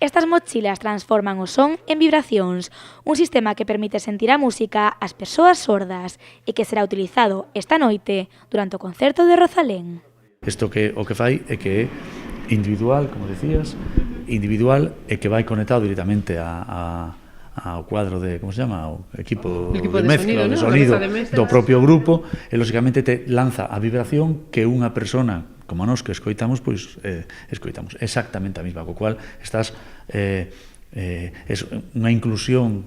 Estas mochilas transforman o son en vibracións, un sistema que permite sentir a música ás persoas sordas e que será utilizado esta noite durante o concerto de Rosalén. Isto o que fai é que é individual, como decías, individual e que vai conectado directamente ao cuadro de, como se chama, o equipo de mezcla, de sonido do propio grupo, e lógicamente te lanza a vibración que unha persona como nós que escoitamos, pois escoitamos exactamente a mesma, co cual estás é unha inclusión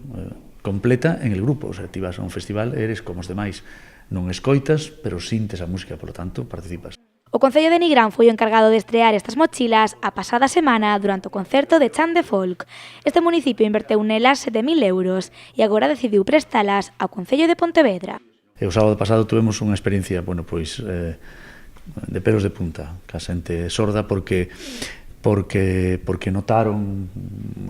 completa en el grupo, o sea, ti vas a un festival, eres como os demais, non escoitas, pero sintes a música, por lo tanto, participas. O Concello de Nigrán foi o encargado de estrear estas mochilas a pasada semana durante o concerto de Chan de Folk. Este municipio inverteu nelas 7.000 euros e agora decidiu prestalas ao Concello de Pontevedra. E o sábado pasado tuvemos unha experiencia, bueno, pois, de pelos de punta, ca xente sorda, porque notaron,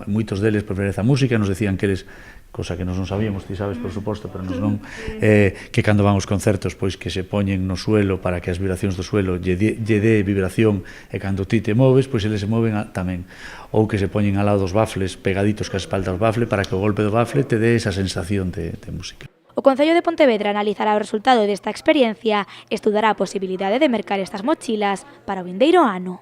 moitos deles por ver esa música, nos decían que eles, cosa que nos non sabíamos, ti sabes, por suposto, pero nos non, que cando van os concertos, pois que se poñen no suelo para que as vibracións do suelo lle dé vibración, e cando ti te moves, pois eles se moven tamén, ou que se poñen ao lado dos bafles, pegaditos que a espalda do bafle, para que o golpe do bafle te dé esa sensación de música. O Concello de Pontevedra analizará o resultado desta experiencia e estudará a posibilidade de mercar estas mochilas para o vindeiro ano.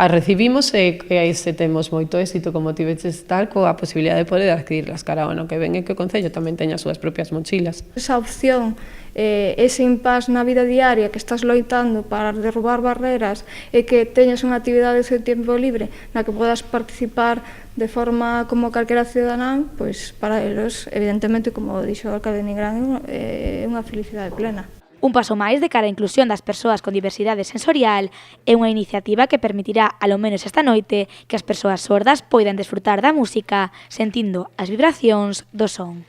As recibimos e aí se temos moito éxito, como ti veches tal, coa posibilidade de poder adquirirlas cara ao ano que ven e que o Concello tamén teña as súas propias mochilas. Esa opción, ese impás na vida diaria que estás loitando para derrubar barreras e que teñas unha actividade de tempo libre na que podas participar de forma como calquera cidadán, pois para eles, evidentemente, como dixo o alcalde de Nigrán, é unha felicidade plena. Un paso máis de cara á inclusión das persoas con diversidade sensorial é unha iniciativa que permitirá, alo menos esta noite, que as persoas sordas poidan desfrutar da música sentindo as vibracións do son.